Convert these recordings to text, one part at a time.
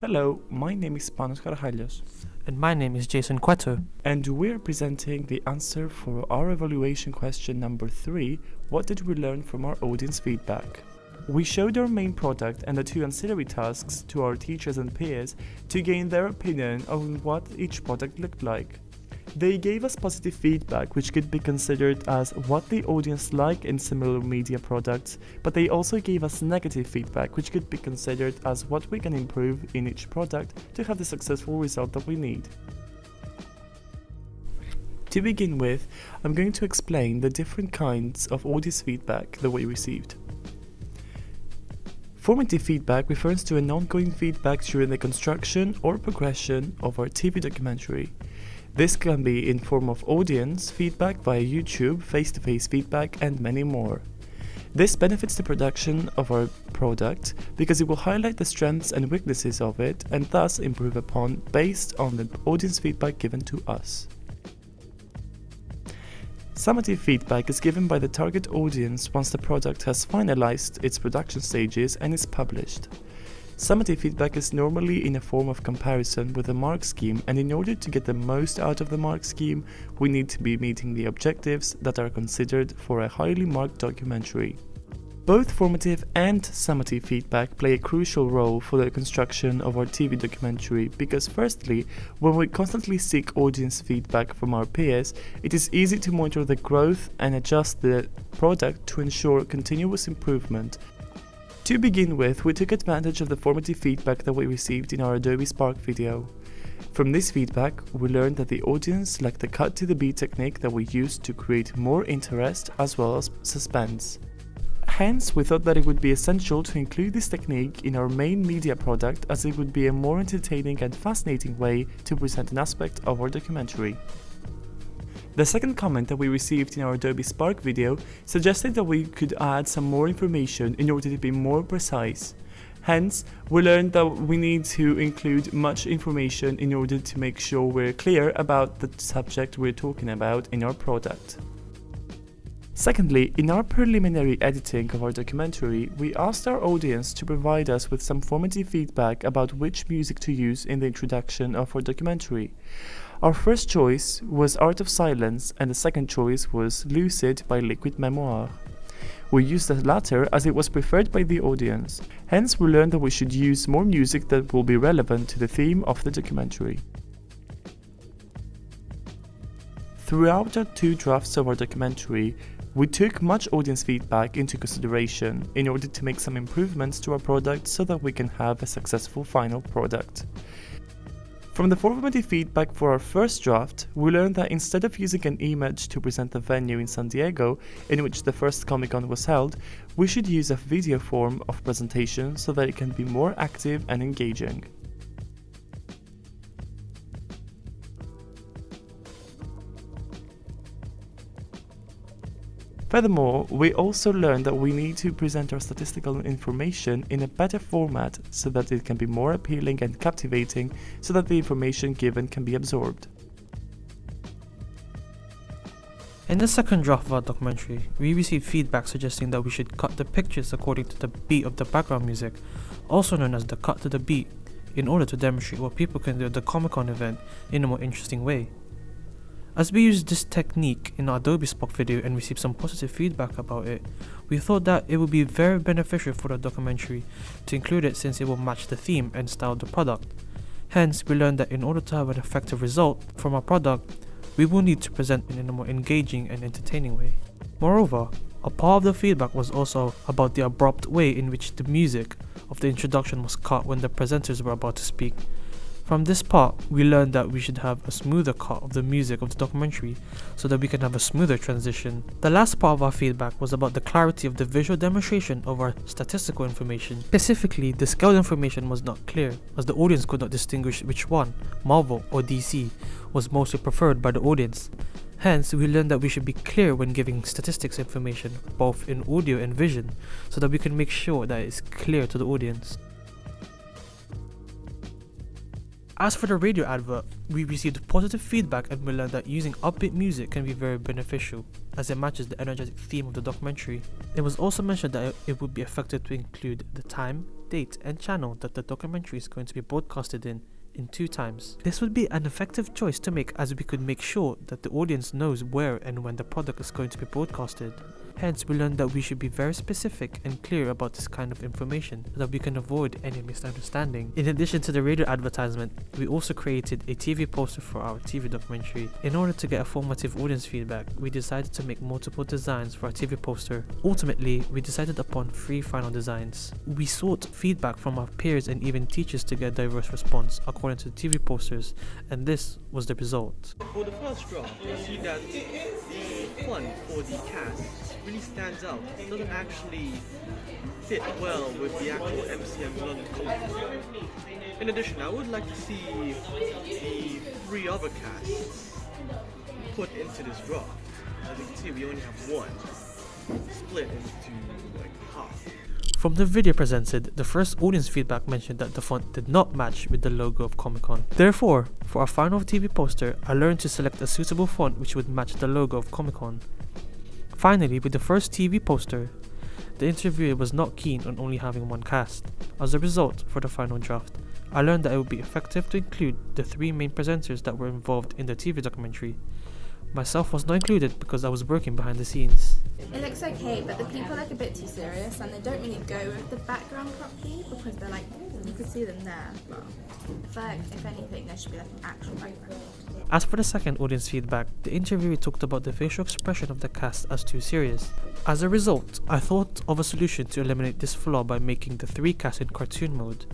Hello, my name is Panos Carajalios, And my name is Jason Cueto. and we're presenting the answer for our evaluation question number 3, what did we learn from our audience feedback? We showed our main product and the two ancillary tasks to our teachers and peers to gain their opinion on what each product looked like. They gave us positive feedback which could be considered as what the audience like in similar media products, but they also gave us negative feedback which could be considered as what we can improve in each product to have the successful result that we need. To begin with, I'm going to explain the different kinds of audience feedback that we received. Formative feedback refers to an ongoing feedback during the construction or progression of our TV documentary. This can be in form of audience feedback via YouTube, face-to-face feedback, and many more. This benefits the production of our product because it will highlight the strengths and weaknesses of it and thus improve upon based on the audience feedback given to us. Summative feedback is given by the target audience once the product has finalized its production stages and is published. Summative feedback is normally in a form of comparison with the mark scheme, and in order to get the most out of the mark scheme, we need to be meeting the objectives that are considered for a highly marked documentary. Both formative and summative feedback play a crucial role for the construction of our TV documentary because firstly, when we constantly seek audience feedback from our peers, it is easy to monitor the growth and adjust the product to ensure continuous improvement. To begin with, we took advantage of the formative feedback that we received in our Adobe Spark video. From this feedback, we learned that the audience liked the cut to the beat technique that we used to create more interest as well as suspense. Hence, we thought that it would be essential to include this technique in our main media product as it would be a more entertaining and fascinating way to present an aspect of our documentary. The second comment that we received in our Adobe Spark video suggested that we could add some more information in order to be more precise. Hence, we learned that we need to include much information in order to make sure we're clear about the subject we're talking about in our product. Secondly, in our preliminary editing of our documentary, we asked our audience to provide us with some formative feedback about which music to use in the introduction of our documentary. Our first choice was Art of Silence and the second choice was Lucid by Liquid Memoir. We used the latter as it was preferred by the audience. Hence, we learned that we should use more music that will be relevant to the theme of the documentary. Throughout our two drafts of our documentary, we took much audience feedback into consideration in order to make some improvements to our product so that we can have a successful final product. From the formative feedback for our first draft, we learned that instead of using an image to present the venue in San Diego, in which the first Comic-Con was held, we should use a video form of presentation so that it can be more active and engaging. Furthermore, we also learned that we need to present our statistical information in a better format so that it can be more appealing and captivating so that the information given can be absorbed. In the second draft of our documentary, we received feedback suggesting that we should cut the pictures according to the beat of the background music, also known as the cut to the beat, in order to demonstrate what people can do at the Comic-Con event in a more interesting way. As we used this technique in our Adobe Spark video and received some positive feedback about it, we thought that it would be very beneficial for the documentary to include it since it will match the theme and style of the product. Hence, we learned that in order to have an effective result from our product, we will need to present it in a more engaging and entertaining way. Moreover, a part of the feedback was also about the abrupt way in which the music of the introduction was cut when the presenters were about to speak. From this part, we learned that we should have a smoother cut of the music of the documentary so that we can have a smoother transition. The last part of our feedback was about the clarity of the visual demonstration of our statistical information. Specifically, the scale information was not clear as the audience could not distinguish which one, Marvel or DC, was mostly preferred by the audience. Hence, we learned that we should be clear when giving statistics information, both in audio and vision, so that we can make sure that it is clear to the audience. As for the radio advert, we received positive feedback and we learned that using upbeat music can be very beneficial as it matches the energetic theme of the documentary. It was also mentioned that it would be effective to include the time, date, and channel that the documentary is going to be broadcasted in 2 times. This would be an effective choice to make, as we could make sure that the audience knows where and when the product is going to be broadcasted. Hence, we learned that we should be very specific and clear about this kind of information so that we can avoid any misunderstanding. In addition to the radio advertisement, we also created a TV poster for our TV documentary. In order to get a formative audience feedback, we decided to make multiple designs for our TV poster. Ultimately, we decided upon 3 final designs. We sought feedback from our peers and even teachers to get a diverse response according to the TV posters, and this was the result. For the first draft, you see that the font for the cast really stands out. It doesn't actually fit well with the actual MCM London content. In addition, I would like to see the 3 other casts put into this draft. As you can see, we only have 1 split into like half. From the video presented, the first audience feedback mentioned that the font did not match with the logo of Comic-Con. Therefore, for our final TV poster, I learned to select a suitable font which would match the logo of Comic-Con. Finally, with the first TV poster, the interviewer was not keen on only having 1 cast. As a result, for the final draft, I learned that it would be effective to include the 3 main presenters that were involved in the TV documentary. Myself was not included because I was working behind the scenes. It looks okay, but the people look a bit too serious and they don't really go with the background properly because they're like, you could see them there, but I feel like if anything there should be like an actual background. As for the second audience feedback, the interviewer talked about the facial expression of the cast as too serious. As a result, I thought of a solution to eliminate this flaw by making the 3 casts in cartoon mode.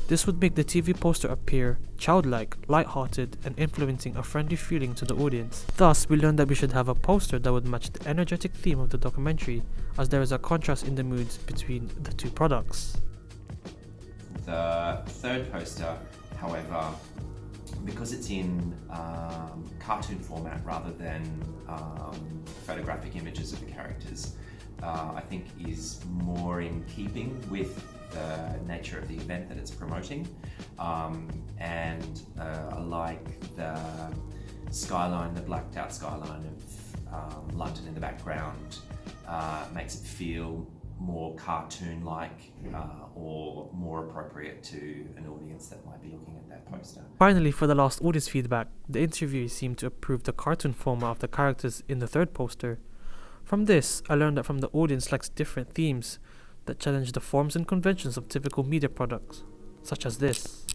This would make the TV poster appear childlike, light-hearted, and influencing a friendly feeling to the audience. Thus, we learned that we should have a poster that would match the energetic theme of the documentary, as there is a contrast in the moods between the 2 products. The third poster, however, because it's in cartoon format rather than photographic images of the characters, I think is more in keeping with the nature of the event that it's promoting, and I like the skyline, the blacked out skyline of London in the background. Makes it feel more cartoon-like or more appropriate to an audience that might be looking at that poster. Finally, for the last audience feedback, the interviewee seemed to approve the cartoon format of the characters in the third poster. From this, I learned that the audience likes different themes that challenge the forms and conventions of typical media products, such as this.